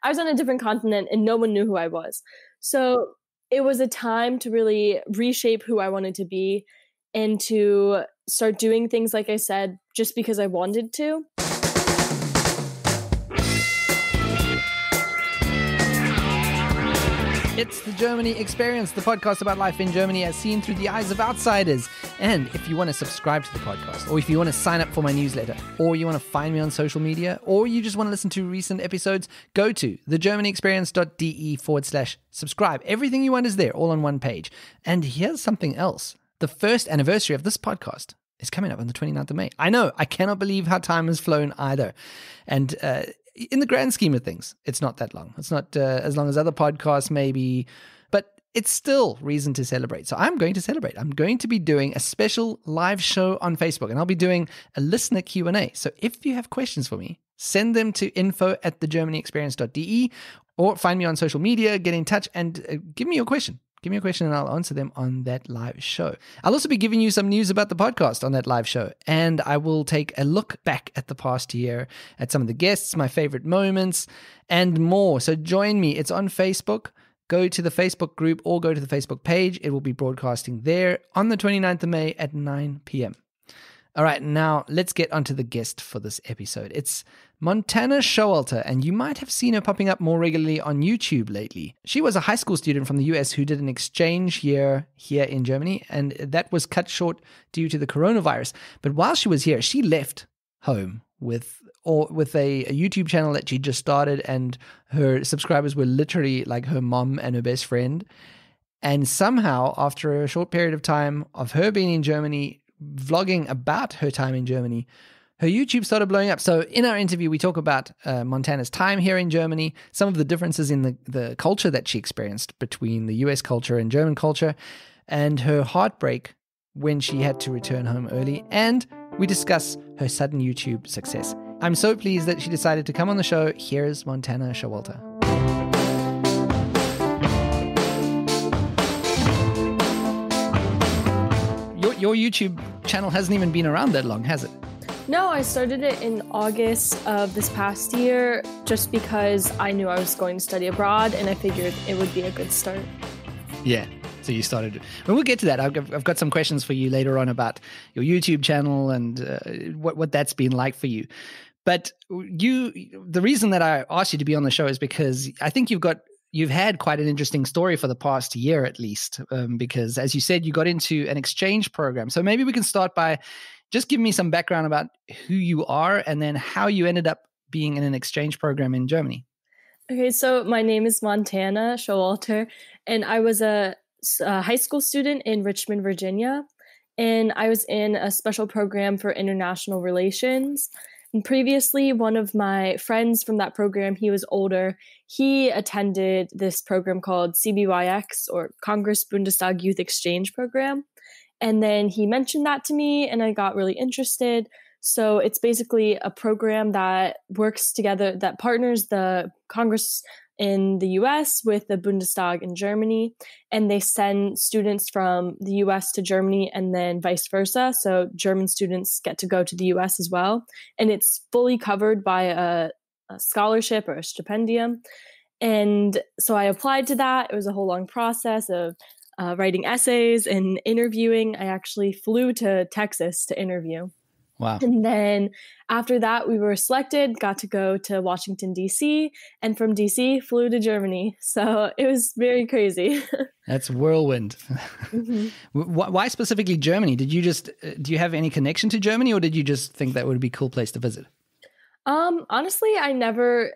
I was on a different continent and no one knew who I was. So it was a time to really reshape who I wanted to be and to start doing things, like I said, just because I wanted to. It's the Germany Experience, the podcast about life in Germany as seen through the eyes of outsiders. And if you want to subscribe to the podcast, or if you want to sign up for my newsletter, or you want to find me on social media, or you just want to listen to recent episodes, go to thegermanyexperience.de/subscribe. Everything you want is there, all on one page. And here's something else. The first anniversary of this podcast is coming up on the 29th of May. I know, I cannot believe how time has flown either. And in the grand scheme of things, it's not that long. It's not as long as other podcasts maybe, but it's still reason to celebrate. So I'm going to celebrate. I'm going to be doing a special live show on Facebook, and I'll be doing a listener Q&A. So if you have questions for me, send them to info@thegermanyexperience.de or find me on social media, get in touch, and give me your question. Give me a question and I'll answer them on that live show. I'll also be giving you some news about the podcast on that live show. And I will take a look back at the past year, at some of the guests, my favorite moments, and more. So join me. It's on Facebook. Go to the Facebook group or go to the Facebook page. It will be broadcasting there on the 29th of May at 9 p.m. All right, now let's get onto the guest for this episode. It's Montana Showalter, and you might have seen her popping up more regularly on YouTube lately. She was a high school student from the US who did an exchange year here in Germany, and that was cut short due to the coronavirus. But while she was here, she left home with a YouTube channel that she just started, and her subscribers were literally like her mom and her best friend. And somehow, after a short period of time of her being in Germany, vlogging about her time in Germany, her YouTube started blowing up. So in our interview, we talk about Montana's time here in Germany, some of the differences in the culture that she experienced between the US culture and German culture, and her heartbreak when she had to return home early. And we discuss her sudden YouTube success. I'm so pleased that she decided to come on the show. Here's Montana Showalter. Your YouTube channel hasn't even been around that long, has it? No, I started it in August of this past year just because I knew I was going to study abroad and I figured it would be a good start. Yeah, so you started. Well, we'll get to that. I've got some questions for you later on about your YouTube channel and what that's been like for you. But the reason that I asked you to be on the show is because I think you've had quite an interesting story for the past year, at least, because as you said, you got into an exchange program. So maybe we can start by just giving me some background about who you are and then how you ended up being in an exchange program in Germany. Okay, so my name is Montana Showalter, and I was a high school student in Richmond, Virginia, and I was in a special program for international relations. And previously, one of my friends from that program, he was older, he attended this program called CBYX, or Congress Bundestag Youth Exchange Program. And then he mentioned that to me, and I got really interested. So it's basically a program that works together, that partners the Congress in the US with the Bundestag in Germany, and they send students from the US to Germany and then vice versa. So German students get to go to the US as well. And it's fully covered by a scholarship or a stipendium. And so I applied to that. It was a whole long process of writing essays and interviewing. I actually flew to Texas to interview. Wow. And then after that, we were selected, got to go to Washington, D.C., and from D.C. flew to Germany. So it was very crazy. That's whirlwind. Mm-hmm. Why specifically Germany? Do you have any connection to Germany, or did you just think that would be a cool place to visit? Honestly, I never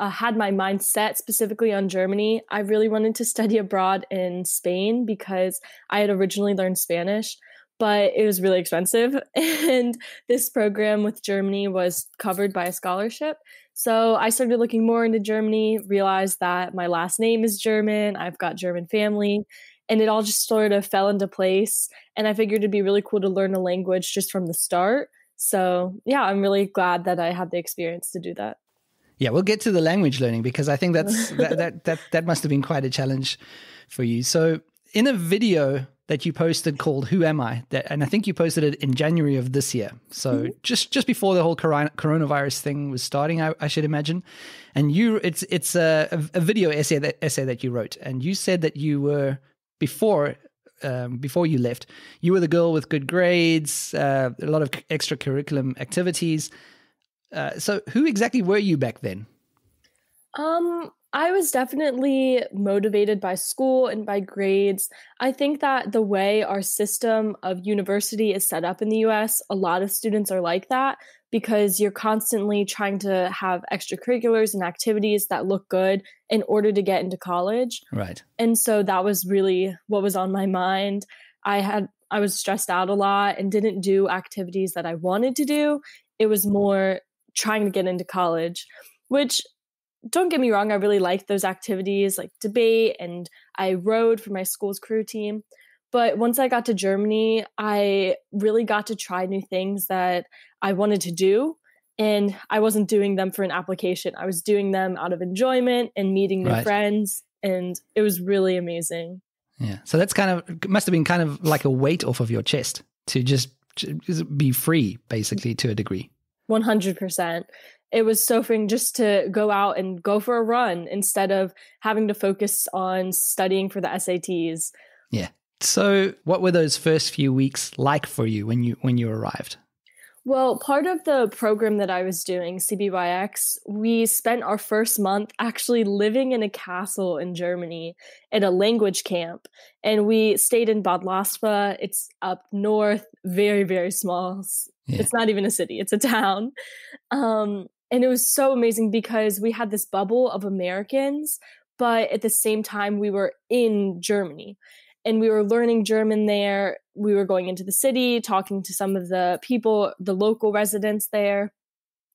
had my mind set specifically on Germany. I really wanted to study abroad in Spain because I had originally learned Spanish, but it was really expensive. And this program with Germany was covered by a scholarship. So I started looking more into Germany, realized that my last name is German, I've got German family, and it all just sort of fell into place. And I figured it'd be really cool to learn a language just from the start. So yeah, I'm really glad that I had the experience to do that. Yeah, we'll get to the language learning because I think that must have been quite a challenge for you. So in a video that you posted called "Who Am I?" And I think you posted it in January of this year. So just before the whole coronavirus thing was starting, I should imagine. And it's a video essay that you wrote, and you said that you were before you left, you were the girl with good grades, a lot of extracurricular activities. So who exactly were you back then? I was definitely motivated by school and by grades. I think that the way our system of university is set up in the US, a lot of students are like that because you're constantly trying to have extracurriculars and activities that look good in order to get into college. Right. And so that was really what was on my mind. I was stressed out a lot and didn't do activities that I wanted to do. It was more trying to get into college, which, don't get me wrong, I really liked those activities like debate, and I rowed for my school's crew team. But once I got to Germany, I really got to try new things that I wanted to do. And I wasn't doing them for an application. I was doing them out of enjoyment and meeting new friends. And it was really amazing. Yeah. So that's must have been kind of like a weight off of your chest to just be free, basically, to a degree. 100%. It was so freeing just to go out and go for a run instead of having to focus on studying for the SATs. Yeah. So what were those first few weeks like for you when you arrived? Well, part of the program that I was doing, CBYX, we spent our first month actually living in a castle in Germany at a language camp. And we stayed in Bad Laspa. It's up north, very, very small. Yeah. It's not even a city, it's a town. And it was so amazing because we had this bubble of Americans, but at the same time, we were in Germany. And we were learning German there. We were going into the city, talking to some of the people, the local residents there,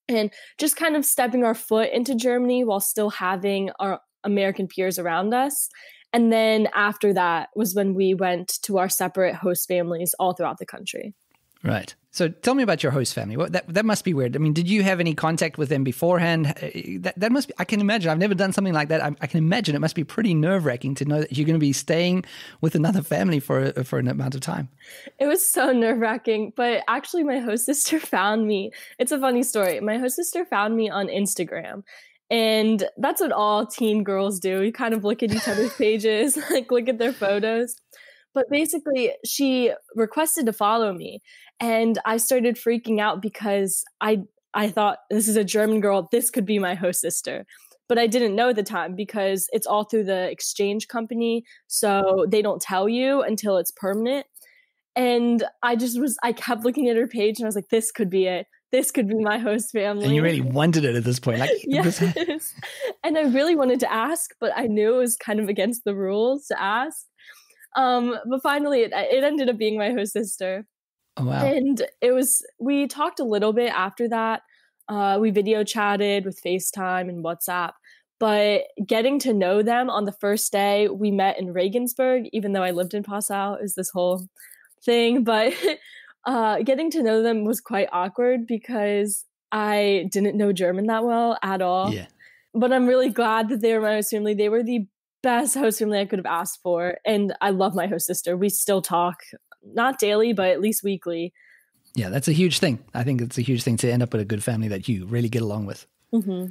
and just kind of stepping our foot into Germany while still having our American peers around us. And then after that was when we went to our separate host families all throughout the country. Right. So tell me about your host family. That must be weird. I mean, did you have any contact with them beforehand? That must be, I can imagine. I've never done something like that. I can imagine it must be pretty nerve-wracking to know that you're going to be staying with another family for an amount of time. It was so nerve-wracking, but actually my host sister found me. It's a funny story. My host sister found me on Instagram. And that's what all teen girls do. You kind of look at each other's pages, like look at their photos. But basically, she requested to follow me. And I started freaking out because I thought, this is a German girl. This could be my host sister. But I didn't know at the time because it's all through the exchange company. So they don't tell you until it's permanent. And I kept looking at her page and I was like, this could be it. This could be my host family. And you really wanted it at this point. Like, yes. And I really wanted to ask, but I knew it was kind of against the rules to ask. But finally it ended up being my host sister. Oh, wow. And we talked a little bit after that. We video chatted with FaceTime and WhatsApp, but getting to know them on the first day, we met in Regensburg, even though I lived in Passau, is this whole thing. But getting to know them was quite awkward because I didn't know German that well at all. Yeah. But I'm really glad that they were my host family. They were the best host family I could have asked for. And I love my host sister. We still talk, not daily, but at least weekly. Yeah, that's a huge thing. I think it's a huge thing to end up with a good family that you really get along with. Mm-hmm.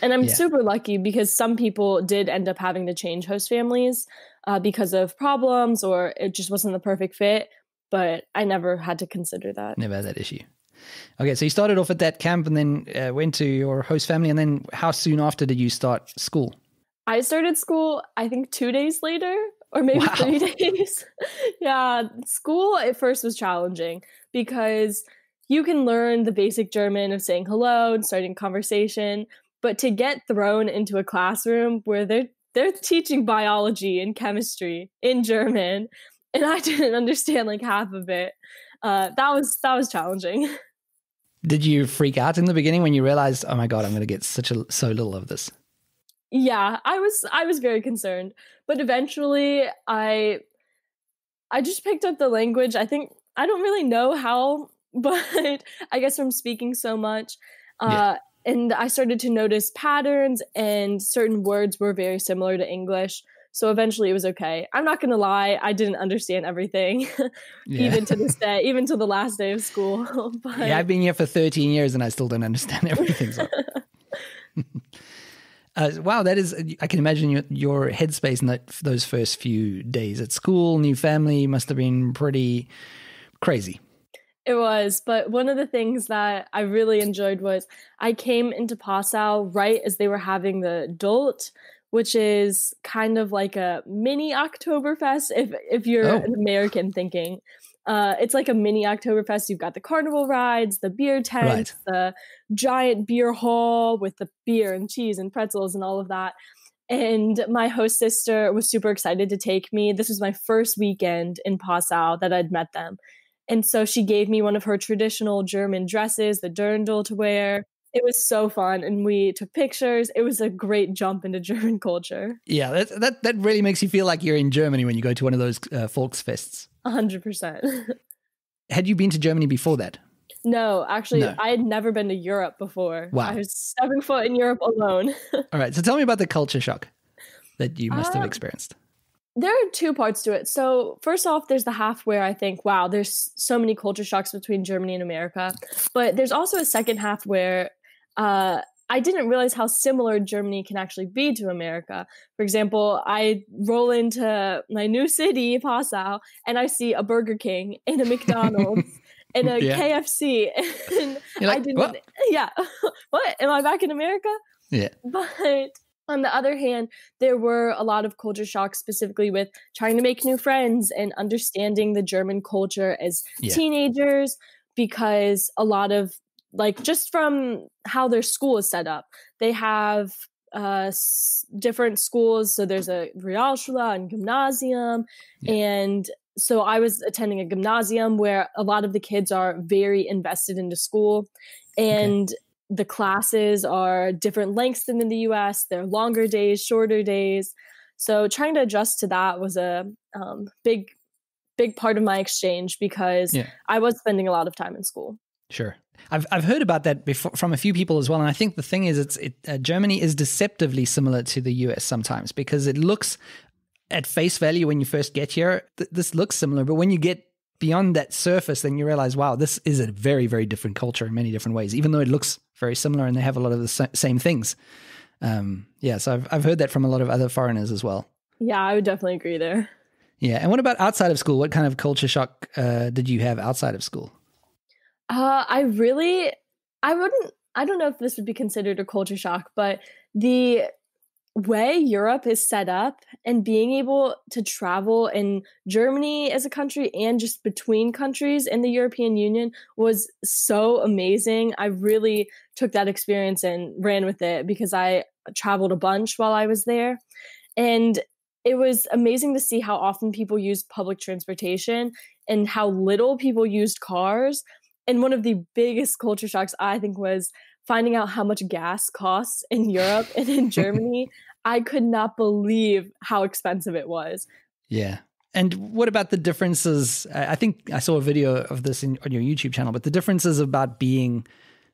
And I'm super lucky because some people did end up having to change host families because of problems or it just wasn't the perfect fit. But I never had to consider that. Never had that issue. Okay, so you started off at that camp and then went to your host family. And then how soon after did you start school? I started school, I think 2 days later or maybe 3 days. Yeah, school at first was challenging because you can learn the basic German of saying hello and starting conversation, but to get thrown into a classroom where they're teaching biology and chemistry in German, and I didn't understand like half of it, that was challenging. Did you freak out in the beginning when you realized, oh my God, I'm going to get so little of this? Yeah, I was very concerned, but eventually I just picked up the language. I think I don't really know how, but I guess from speaking so much, and I started to notice patterns and certain words were very similar to English. So eventually it was okay. I'm not going to lie. I didn't understand everything, even to this day, even to the last day of school. But Yeah, I've been here for 13 years and I still don't understand everything. So. Wow, that is, I can imagine your headspace in those first few days at school, new family must have been pretty crazy. It was, but one of the things that I really enjoyed was I came into Passau right as they were having the Dolt, which is kind of like a mini Oktoberfest if you're an American thinking. It's like a mini Oktoberfest. You've got the carnival rides, the beer tents, the giant beer hall with the beer and cheese and pretzels and all of that. And my host sister was super excited to take me. This was my first weekend in Passau that I'd met them. And so she gave me one of her traditional German dresses, the Dirndl, to wear. It was so fun, and we took pictures. It was a great jump into German culture. Yeah, that really makes you feel like you're in Germany when you go to one of those Volksfests. 100%. Had you been to Germany before that? No, actually, I had never been to Europe before. Wow. I was stepping foot in Europe alone. All right, so tell me about the culture shock that you must have experienced. There are two parts to it. So first off, there's the half where I think, wow, there's so many culture shocks between Germany and America. But there's also a second half where I didn't realize how similar Germany can actually be to America. For example, I roll into my new city, Passau, and I see a Burger King and a McDonald's and a KFC. And like, I didn't, what? What? Am I back in America? Yeah. But on the other hand, there were a lot of culture shocks, specifically with trying to make new friends and understanding the German culture as teenagers, because a lot of, like, just from how their school is set up, they have different schools. So there's a Realschule and Gymnasium. And so I was attending a gymnasium where a lot of the kids are very invested into school. And the classes are different lengths than in the US. They're longer days, shorter days. So trying to adjust to that was a big part of my exchange, because I was spending a lot of time in school. Sure. I've heard about that before from a few people as well. And I think the thing is, Germany is deceptively similar to the US sometimes, because it looks at face value when you first get here, this looks similar. But when you get beyond that surface, then you realize, wow, this is a very, very different culture in many different ways, even though it looks very similar and they have a lot of the same things. So I've heard that from a lot of other foreigners as well. Yeah, I would definitely agree there. Yeah. And what about outside of school? What kind of culture shock did you have outside of school? I don't know if this would be considered a culture shock, but the way Europe is set up and being able to travel in Germany as a country and just between countries in the European Union was so amazing. I really took that experience and ran with it, because I traveled a bunch while I was there. And it was amazing to see how often people used public transportation and how little people used cars. And one of the biggest culture shocks, I think, was finding out how much gas costs in Europe and in Germany. I could not believe how expensive it was. Yeah. And what about the differences? I think I saw a video of this on your YouTube channel, but the differences about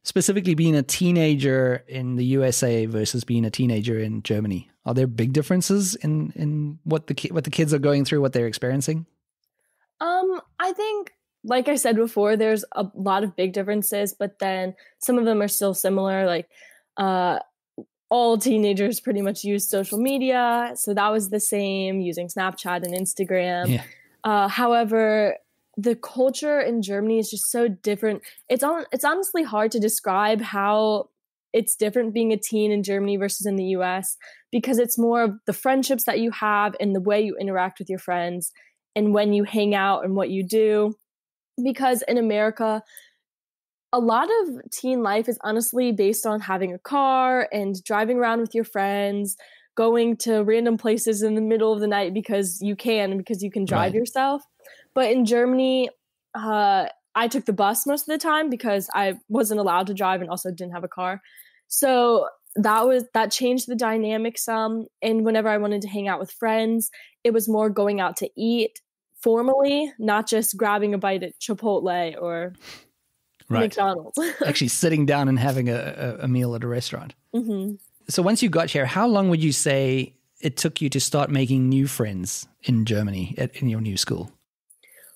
specifically being a teenager in the USA versus being a teenager in Germany. Are there big differences in what the kids are going through, what they're experiencing? I think, like I said before, there's a lot of big differences, but then some of them are still similar. Like, all teenagers pretty much use social media. So that was the same, using Snapchat and Instagram. Yeah. However, the culture in Germany is just so different. It's honestly hard to describe how it's different being a teen in Germany versus in the US, because it's more of the friendships that you have and the way you interact with your friends and when you hang out and what you do. Because in America, a lot of teen life is honestly based on having a car and driving around with your friends, going to random places in the middle of the night because you can drive yourself. But in Germany, I took the bus most of the time because I wasn't allowed to drive and also didn't have a car. So that changed the dynamic some. And whenever I wanted to hang out with friends, it was more going out to eat formally, not just grabbing a bite at Chipotle or McDonald's. Actually sitting down and having a meal at a restaurant. Mm-hmm. So once you got here, how long would you say it took you to start making new friends in Germany in your new school?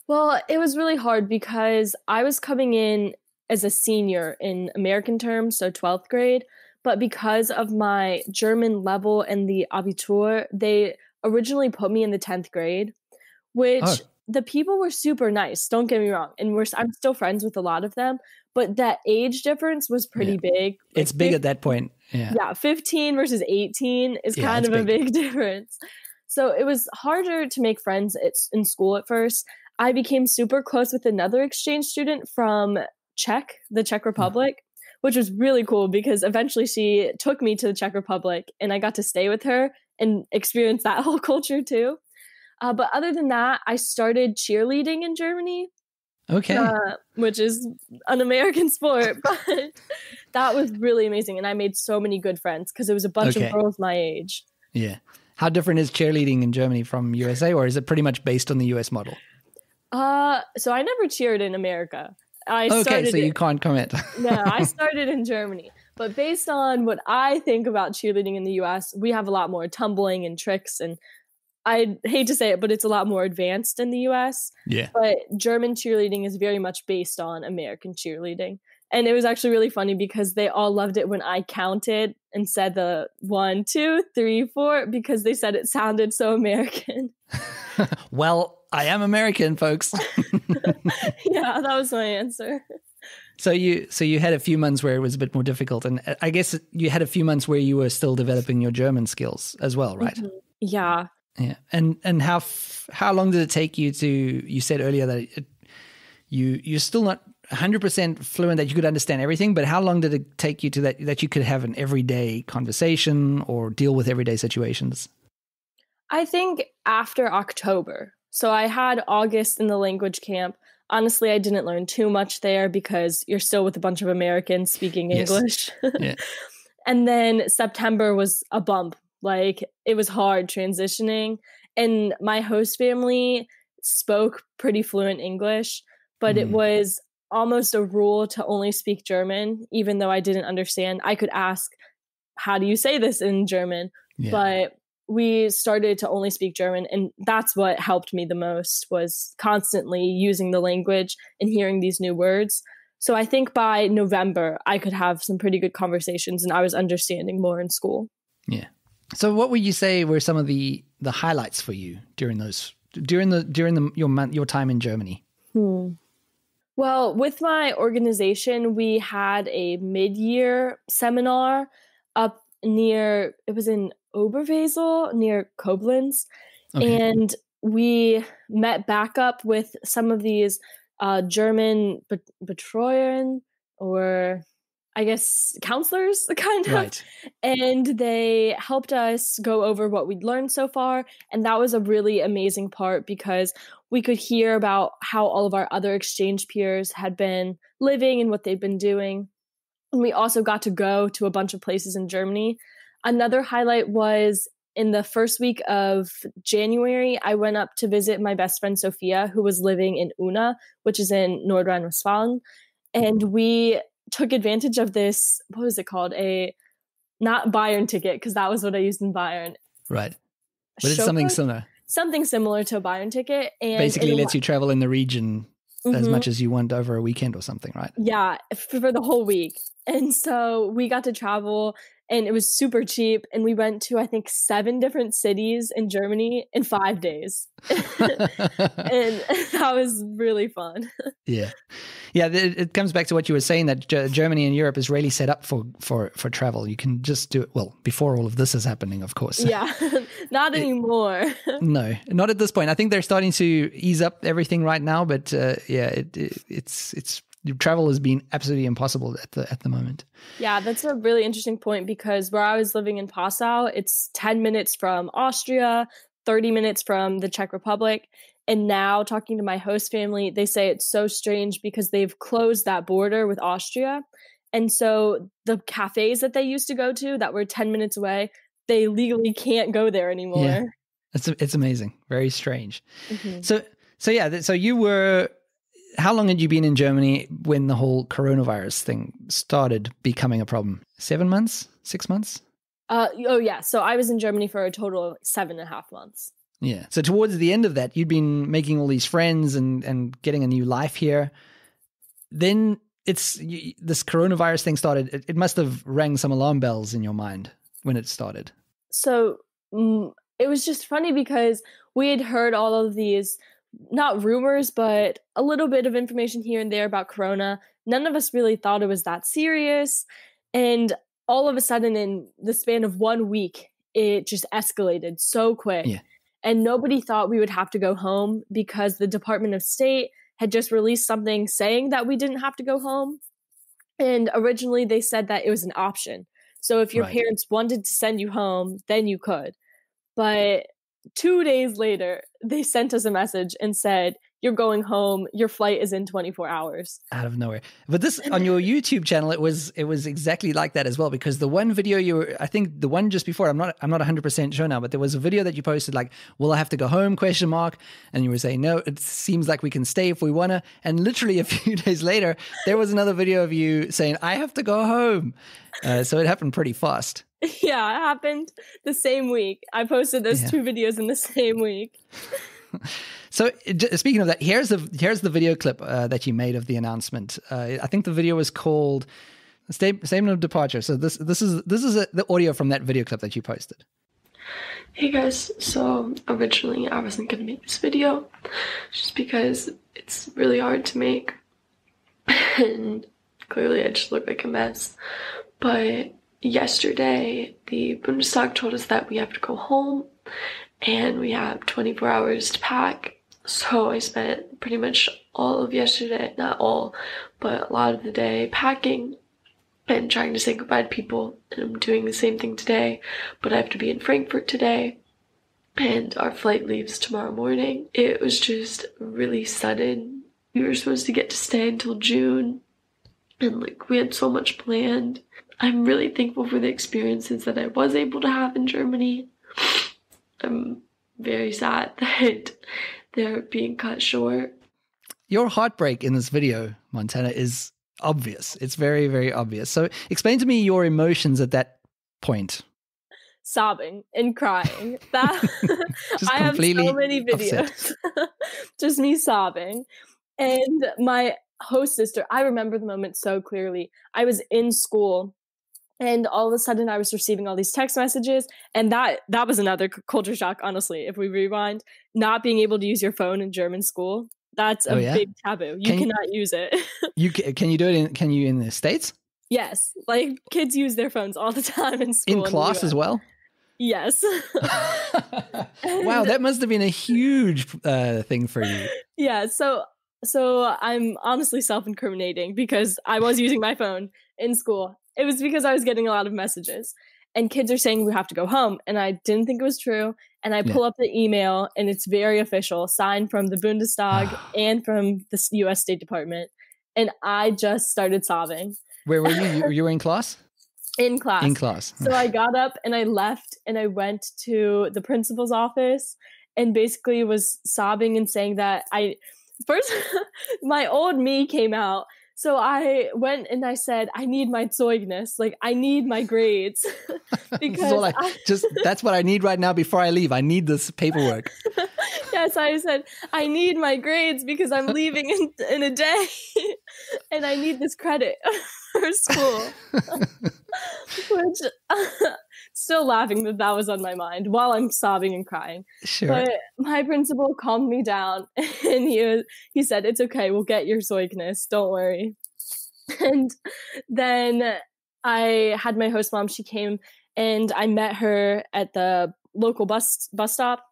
Well, it was really hard because I was coming in as a senior in American terms, so 12th grade. But because of my German level and the Abitur, they originally put me in the 10th grade, Oh, which the people were super nice. Don't get me wrong. And I'm still friends with a lot of them. But that age difference was pretty big. It's big at that point. Yeah. Yeah, 15 versus 18 is kind of a big difference. So it was harder to make friends in school at first. I became super close with another exchange student from the Czech Republic, which was really cool because eventually she took me to the Czech Republic and I got to stay with her and experience that whole culture too. But other than that, I started cheerleading in Germany. Okay. Which is an American sport, but that was really amazing. And I made so many good friends because it was a bunch of girls my age. Yeah. How different is cheerleading in Germany from USA, or is it pretty much based on the US model? So I never cheered in America. You can't comment. No, I started in Germany. But based on what I think about cheerleading in the US, we have a lot more tumbling and tricks, and I hate to say it, but it's a lot more advanced in the US. Yeah. But German cheerleading is very much based on American cheerleading. And it was actually really funny because they all loved it when I counted and said the 1, 2, 3, 4, because they said it sounded so American. Well, I am American, folks. Yeah, that was my answer. So you had a few months where it was a bit more difficult, and I guess you had a few months where you were still developing your German skills as well, right? Mm-hmm. Yeah. Yeah. And how long did it take you to? You said earlier that you're still not 100% fluent, that you could understand everything, but how long did it take you to that you could have an everyday conversation or deal with everyday situations? I think after October. So I had August in the language camp. Honestly, I didn't learn too much there because you're still with a bunch of Americans speaking English. Yeah. And then September was a bump. Like, it was hard transitioning. And my host family spoke pretty fluent English, but it was almost a rule to only speak German, even though I didn't understand. I could ask, how do you say this in German? Yeah. But we started to only speak German, and that's what helped me the most, was constantly using the language and hearing these new words. So I think by November, I could have some pretty good conversations and I was understanding more in school. Yeah. So what would you say were some of the highlights for you during your time in Germany? Well, with my organization, we had a mid-year seminar up near, it was in Oberwesel near Koblenz. Okay. And we met back up with some of these German Betreuerin, or I guess counselors, kind of. Right. And they helped us go over what we'd learned so far. And that was a really amazing part because we could hear about how all of our other exchange peers had been living and what they'd been doing. And we also got to go to a bunch of places in Germany. Another highlight was in the first week of January, I went up to visit my best friend Sophia, who was living in Unna, which is in Nordrhein-Westfalen. And we took advantage of this, what was it called? Not Bayern ticket, because that was what I used in Bayern. Right. But it's something similar. Something similar to a Bayern ticket. And basically lets you travel in the region as much as you want over a weekend or something, right? Yeah, for the whole week. And so we got to travel and it was super cheap. And we went to, I think, 7 different cities in Germany in 5 days. And that was really fun. Yeah. Yeah, it comes back to what you were saying, that Germany and Europe is really set up for travel. You can just do it, well, before all of this is happening, of course. Yeah, not anymore. No, not at this point. I think they're starting to ease up everything right now, but it's travel has been absolutely impossible at the moment. Yeah, that's a really interesting point because where I was living in Passau, it's 10 minutes from Austria, 30 minutes from the Czech Republic. And now talking to my host family, they say it's so strange because they've closed that border with Austria. And so the cafes that they used to go to that were 10 minutes away, they legally can't go there anymore. Yeah, it's amazing. Very strange. Mm-hmm. So you were, how long had you been in Germany when the whole coronavirus thing started becoming a problem? 7 months? 6 months? Oh, yeah. So I was in Germany for a total of like 7.5 months. Yeah. So towards the end of that, you'd been making all these friends and getting a new life here. Then this coronavirus thing started. It must have rang some alarm bells in your mind when it started. So it was just funny because we had heard all of these, not rumors, but a little bit of information here and there about Corona. None of us really thought it was that serious. And all of a sudden, in the span of 1 week, it just escalated so quick. Yeah. And nobody thought we would have to go home because the Department of State had just released something saying that we didn't have to go home. And originally they said that it was an option. So if your parents wanted to send you home, then you could. But 2 days later, they sent us a message and said, you're going home. Your flight is in 24 hours. Out of nowhere. But this on your YouTube channel, it was exactly like that as well, because the one video I think the one just before, I'm not 100% sure now, but there was a video that you posted like, will I have to go home, ? And you were saying, no, it seems like we can stay if we want to. And literally a few days later, there was another video of you saying, I have to go home. So it happened pretty fast. Yeah, it happened the same week. I posted those 2 videos in the same week. So speaking of that, here's the video clip that you made of the announcement. I think the video was called "Statement of Departure." So this is the audio from that video clip that you posted. Hey guys, so originally I wasn't gonna make this video just because it's really hard to make, and clearly I just look like a mess. But yesterday, the Bundestag told us that we have to go home, and we have 24 hours to pack. So I spent pretty much all of yesterday, not all, but a lot of the day packing and trying to say goodbye to people. And I'm doing the same thing today, but I have to be in Frankfurt today, and our flight leaves tomorrow morning. It was just really sudden. We were supposed to get to stay until June, and like we had so much planned. I'm really thankful for the experiences that I was able to have in Germany. I'm very sad that they're being cut short. Your heartbreak in this video, Montana, is obvious. It's very, very obvious. So explain to me your emotions at that point. Sobbing and crying. That Just I have so many videos. Just me sobbing. And my host sister, I remember the moment so clearly. I was in school, and all of a sudden I was receiving all these text messages, and that was another culture shock, honestly, if we rewind. Not being able to use your phone in German school, that's a big taboo. You cannot use it. Can you do it can you in the States? Yes. Like kids use their phones all the time in school. In class as well? Yes. Wow, that must have been a huge thing for you. Yeah, so I'm honestly self-incriminating because I was using my phone in school. It was because I was getting a lot of messages, and kids are saying we have to go home, and I didn't think it was true. And I pull up the email, and it's very official, signed from the Bundestag and from the U.S. State Department. And I just started sobbing. Where were you? You were in class? In class. In class. So I got up and I left, and I went to the principal's office and basically was sobbing and saying that first, my old me came out. So I went and I said, I need my Zeugnis. Like, I need my grades. Because that's what I need right now before I leave. I need this paperwork. Yes, I said, I need my grades because I'm leaving in a day. And I need this credit for school. Which, still laughing that was on my mind while I'm sobbing and crying. Sure. But my principal calmed me down, and he said, it's okay, we'll get your Zeugnis, don't worry. And then I had my host mom, she came, and I met her at the local bus stop,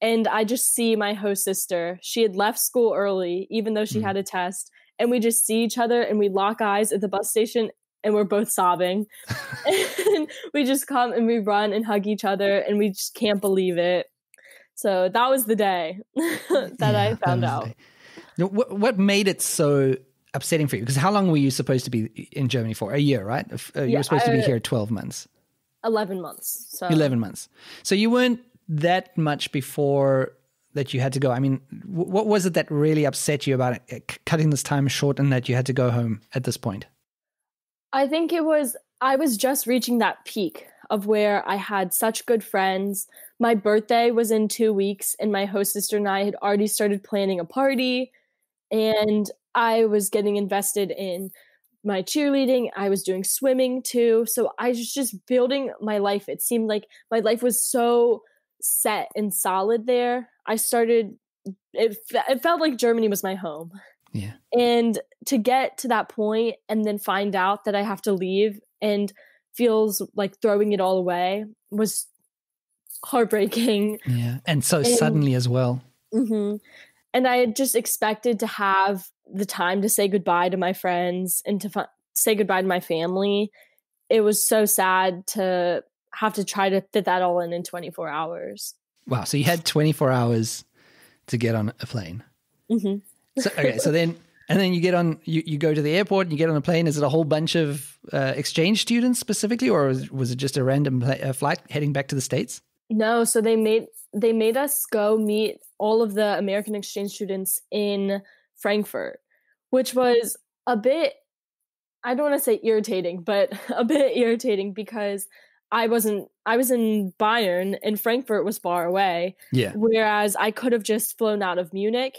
and I just see my host sister. She had left school early, even though she had a test, and we just see each other, and we lock eyes at the bus station, and we're both sobbing. And we just come and we run and hug each other, and we just can't believe it. So that was the day that I found out. What made it so upsetting for you? Because how long were you supposed to be in Germany for? A year, right? You were supposed to be here 12 months. 11 months. So 11 months. So you weren't that much before that you had to go. I mean, what was it that really upset you about cutting this time short and that you had to go home at this point? I think I was just reaching that peak of where I had such good friends. My birthday was in 2 weeks, and my host sister and I had already started planning a party, and I was getting invested in my cheerleading. I was doing swimming too. So I was just building my life. It seemed like my life was so set and solid there. It felt like Germany was my home. Yeah. And to get to that point and then find out that I have to leave and feels like throwing it all away was heartbreaking. Yeah. And so suddenly as well. Mm-hmm. And I had just expected to have the time to say goodbye to my friends and to say goodbye to my family. It was so sad to have to try to fit that all in 24 hours. Wow. So you had 24 hours to get on a plane. Mm-hmm. So then you get on, you go to the airport and you get on a plane. Is it a whole bunch of exchange students specifically, or was it just a random flight heading back to the States? No. So they made us go meet all of the American exchange students in Frankfurt, which was a bit, I don't want to say irritating, but a bit irritating because I was in Bayern and Frankfurt was far away. Yeah. Whereas I could have just flown out of Munich.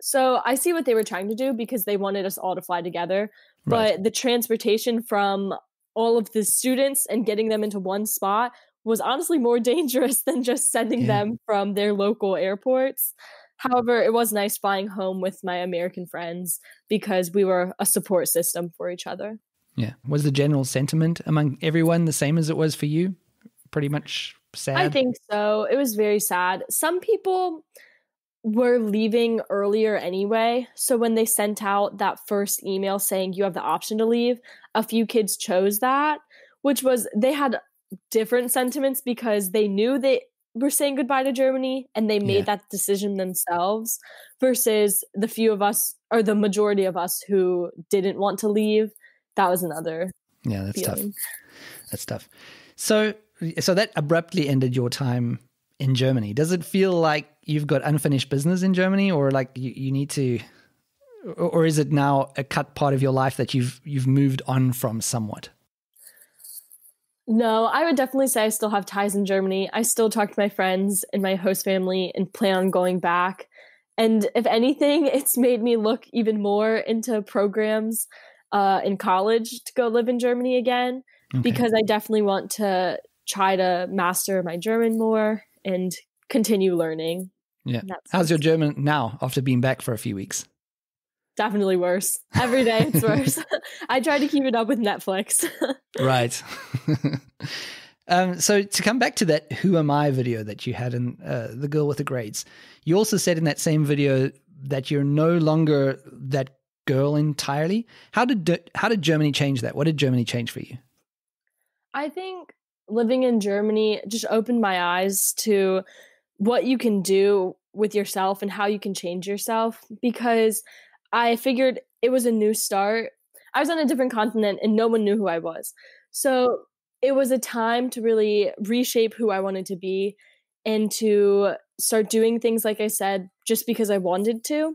So I see what they were trying to do because they wanted us all to fly together. Right. But the transportation from all of the students and getting them into one spot was honestly more dangerous than just sending them from their local airports. However, it was nice flying home with my American friends because we were a support system for each other. Yeah. Was the general sentiment among everyone the same as it was for you? Pretty much sad? I think so. It was very sad. Some people were leaving earlier anyway. So when they sent out that first email saying you have the option to leave, a few kids chose that, which was, they had different sentiments because they knew they were saying goodbye to Germany and they made that decision themselves versus the few of us, or the majority of us, who didn't want to leave. That was another that's feeling. tough. That's tough. So that abruptly ended your time in Germany. Does it feel like you've got unfinished business in Germany, or like you need to, or is it now a cut part of your life that you've moved on from somewhat? No, I would definitely say I still have ties in Germany. I still talk to my friends and my host family and plan on going back. And if anything, it's made me look even more into programs in college to go live in Germany again, because I definitely want to try to master my German more and continue learning. Yeah. How's your German now after being back for a few weeks? Definitely worse. Every day it's worse. I try to keep it up with Netflix. Right. So to come back to that Who Am I video that you had in The Girl with the Grades, you also said in that same video that you're no longer that girl entirely. How did Germany change that? What did Germany change for you? I think living in Germany just opened my eyes to what you can do with yourself and how you can change yourself, because I figured it was a new start. I was on a different continent and no one knew who I was. So it was a time to really reshape who I wanted to be and to start doing things, like I said, just because I wanted to.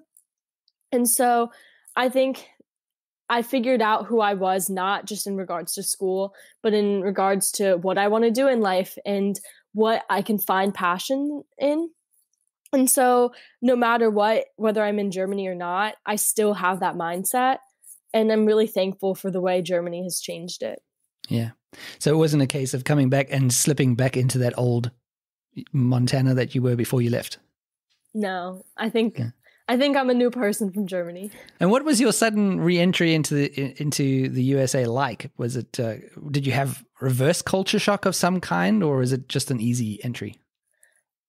And so I think I figured out who I was, not just in regards to school, but in regards to what I want to do in life and what I can find passion in. And so no matter what, whether I'm in Germany or not, I still have that mindset. And I'm really thankful for the way Germany has changed it. Yeah. So it wasn't a case of coming back and slipping back into that old Montana that you were before you left. No, I think I'm a new person from Germany. And what was your sudden re-entry into the USA like? Was it did you have reverse culture shock of some kind, or is it just an easy entry?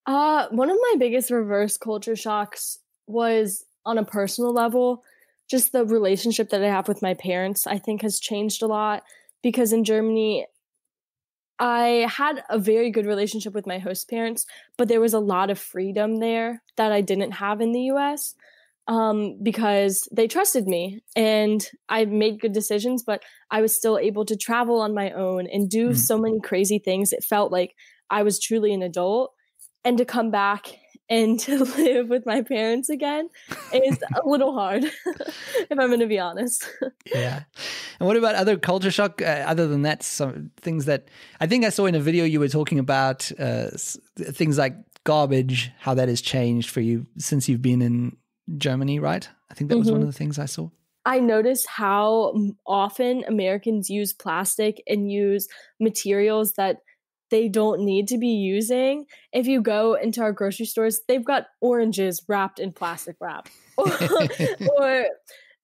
One of my biggest reverse culture shocks was on a personal level. Just the relationship that I have with my parents, I think, has changed a lot, because in Germany, I had a very good relationship with my host parents, but there was a lot of freedom there that I didn't have in the US, because they trusted me and I made good decisions, but I was still able to travel on my own and do so many crazy things. It felt like I was truly an adult. And to come back and to live with my parents again is a little hard, if I'm going to be honest. Yeah. And what about other culture shock? Other than that, some things that I think I saw in a video you were talking about, things like garbage, how that has changed for you since you've been in Germany, right? I think that was one of the things I saw. I noticed how often Americans use plastic and use materials that they don't need to be using. If you go into our grocery stores, they've got oranges wrapped in plastic wrap or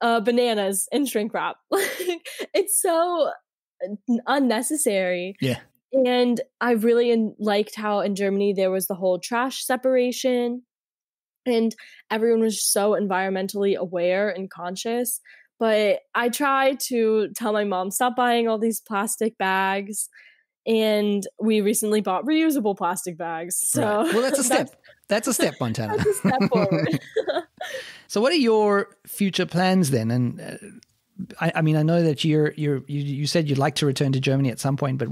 bananas in shrink wrap. It's so unnecessary. Yeah. And I really liked how in Germany there was the whole trash separation. And everyone was so environmentally aware and conscious. But I try to tell my mom, stop buying all these plastic bags. And we recently bought reusable plastic bags. So right. Well, that's a step. That's a step, Montana. That's a step forward. So what are your future plans then? And I mean, I know that you said you'd like to return to Germany at some point, but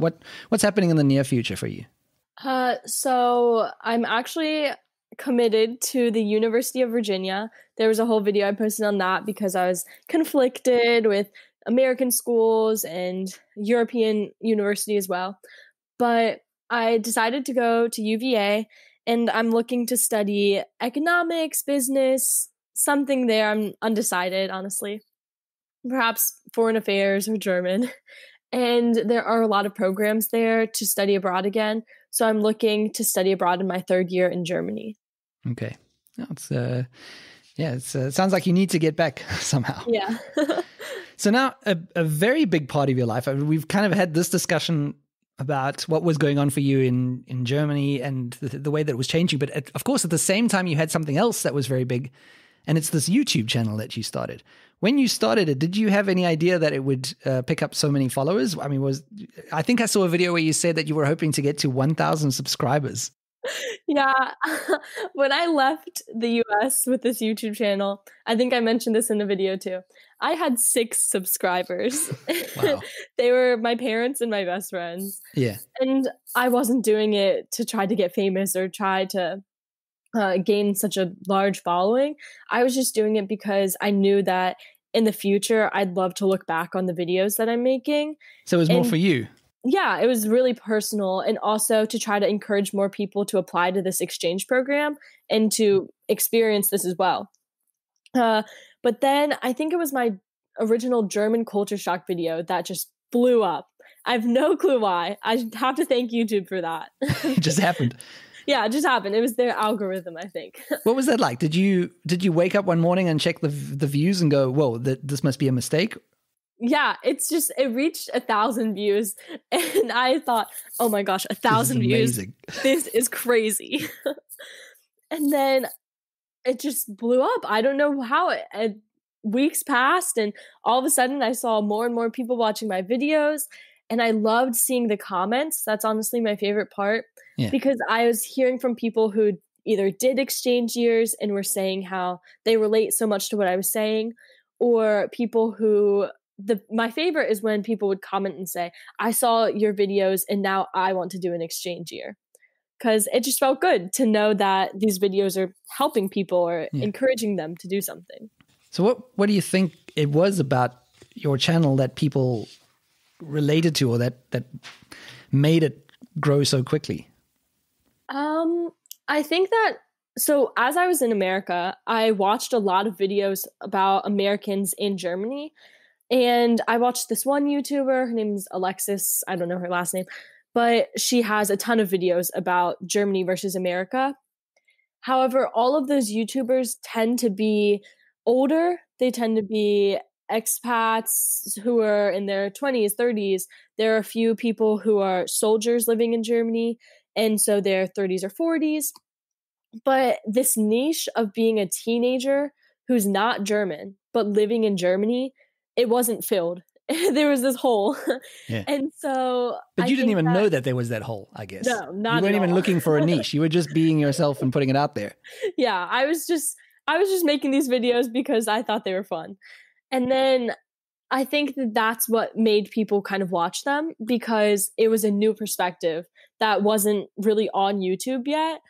what's happening in the near future for you? So I'm actually committed to the University of Virginia. There was a whole video I posted on that because I was conflicted with American schools and European university as well. But I decided to go to UVA, and I'm looking to study economics, business, something there. I'm undecided, honestly. Perhaps foreign affairs or German. And there are a lot of programs there to study abroad again. So I'm looking to study abroad in my third year in Germany. Okay. It sounds like you need to get back somehow. Yeah. So now a very big part of your life, I mean, we've kind of had this discussion about what was going on for you in Germany and the way that it was changing. But of course, at the same time, you had something else that was very big, and it's this YouTube channel that you started. When you started it, did you have any idea that it would pick up so many followers? I mean, I think I saw a video where you said that you were hoping to get to 1,000 subscribers. Yeah. When I left the US with this YouTube channel, I think I mentioned this in the video too, I had 6 subscribers. Wow. They were my parents and my best friends. Yeah. And I wasn't doing it to try to get famous or try to gain such a large following. I was just doing it because I knew that in the future, I'd love to look back on the videos that I'm making. So it was more for you. Yeah, it was really personal, and also to try to encourage more people to apply to this exchange program and to experience this as well. But then I think it was my original German culture shock video that just blew up. I have no clue why. I have to thank YouTube for that. It just happened. Yeah, it just happened. It was their algorithm, I think. What was that like? Did you wake up one morning and check the views and go, whoa, this must be a mistake? Yeah, it reached 1,000 views, and I thought, oh my gosh, 1,000 views. Amazing. This is crazy. And then it just blew up. I don't know how weeks passed, and all of a sudden I saw more and more people watching my videos, and I loved seeing the comments. That's honestly my favorite part, because I was hearing from people who either did exchange years and were saying how they relate so much to what I was saying, or people who my favorite is when people would comment and say, I saw your videos and now I want to do an exchange year. Because it just felt good to know that these videos are helping people or encouraging them to do something. So what do you think it was about your channel that people related to, or that made it grow so quickly? I think that, so as I was in America, I watched a lot of videos about Americans in Germany. And I watched this one YouTuber, her name's Alexis, I don't know her last name, but she has a ton of videos about Germany versus America. However, all of those YouTubers tend to be older. They tend to be expats who are in their 20s, 30s. There are a few people who are soldiers living in Germany, and so they're 30s or 40s. But this niche of being a teenager who's not German, but living in Germany, it wasn't filled. There was this hole. Yeah. And so But you didn't even know that there was that hole, I guess. No, not You weren't even looking for a niche. You were just being yourself and putting it out there. Yeah, I was just making these videos because I thought they were fun. And then I think that that's what made people kind of watch them, because it was a new perspective that wasn't really on YouTube yet.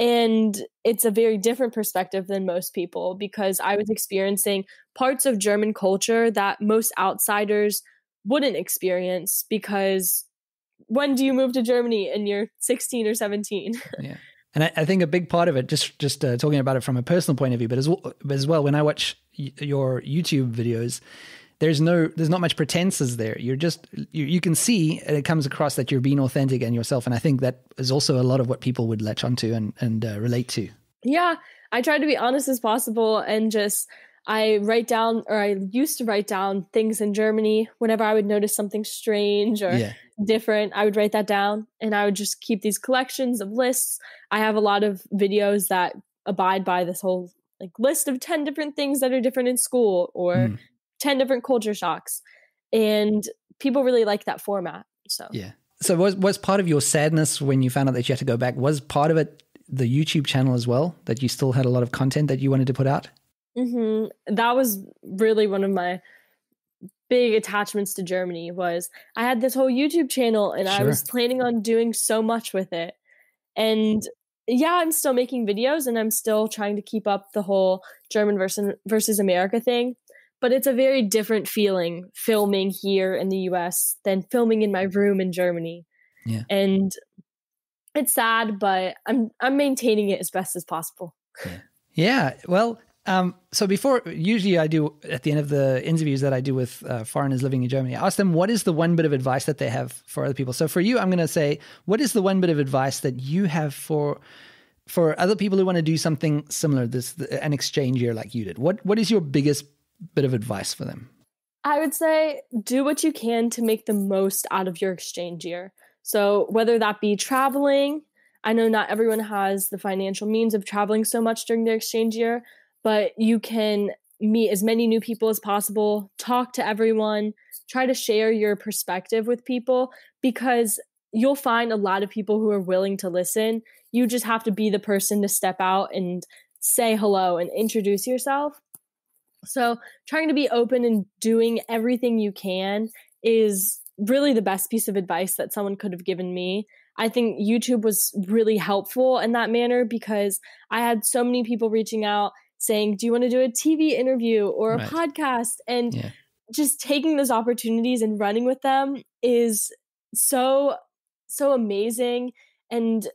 And it's a very different perspective than most people, because I was experiencing parts of German culture that most outsiders wouldn't experience, because when do you move to Germany? And you're 16 or 17. Yeah. And I think a big part of it, just talking about it from a personal point of view, but as well, when I watch your YouTube videos, there's not much pretenses there. You're just, you can see, and it comes across that you're being authentic and yourself. And I think that is also a lot of what people would latch onto and relate to. Yeah, I try to be honest as possible, and I write down, or I used to write down things in Germany. Whenever I would notice something strange or different, I would write that down, and I would just keep these collections of lists. I have a lot of videos that abide by this whole list of 10 different things that are different in school, or 10 different culture shocks. And people really like that format. So So was part of your sadness when you found out that you had to go back, was part of it the YouTube channel as well, that you still had a lot of content that you wanted to put out? That was really one of my big attachments to Germany. Was I had this whole YouTube channel, and I was planning on doing so much with it. And yeah, I'm still making videos, and I'm still trying to keep up the whole German versus America thing. But it's a very different feeling filming here in the US than filming in my room in Germany. Yeah. And it's sad, but I'm maintaining it as best as possible. Yeah. Well, so usually I do at the end of the interviews that I do with foreigners living in Germany, I ask them what is the one bit of advice that they have for other people. So for you, I'm going to say, what is the one bit of advice that you have for other people who want to do something similar, an exchange year like you did? What is your biggest bit of advice for them? I would say do what you can to make the most out of your exchange year. So whether that be traveling, I know not everyone has the financial means of traveling so much during their exchange year, but you can meet as many new people as possible, talk to everyone, try to share your perspective with people, because you'll find a lot of people who are willing to listen. You just have to be the person to step out and say hello and introduce yourself. So trying to be open and doing everything you can is really the best piece of advice that someone could have given me. I think YouTube was really helpful in that manner, because I had so many people reaching out saying, do you want to do a TV interview or a podcast? And just taking those opportunities and running with them is so amazing. And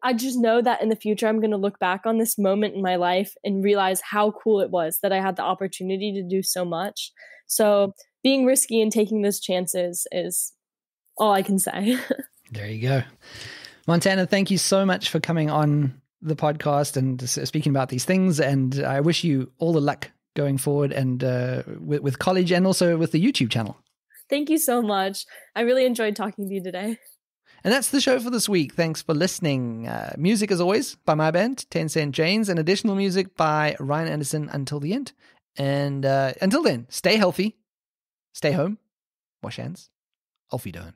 I just know that in the future, I'm going to look back on this moment in my life and realize how cool it was that I had the opportunity to do so much. So being risky and taking those chances is all I can say. There you go. Montana, thank you so much for coming on the podcast and speaking about these things. And I wish you all the luck going forward, and with college, and also with the YouTube channel. Thank you so much. I really enjoyed talking to you today. And that's the show for this week. Thanks for listening. Music, as always, by my band, 10 Cent Janes, and additional music by Ryan Anderson, Until the End. And until then, stay healthy, stay home, wash hands, auf Wiederhören.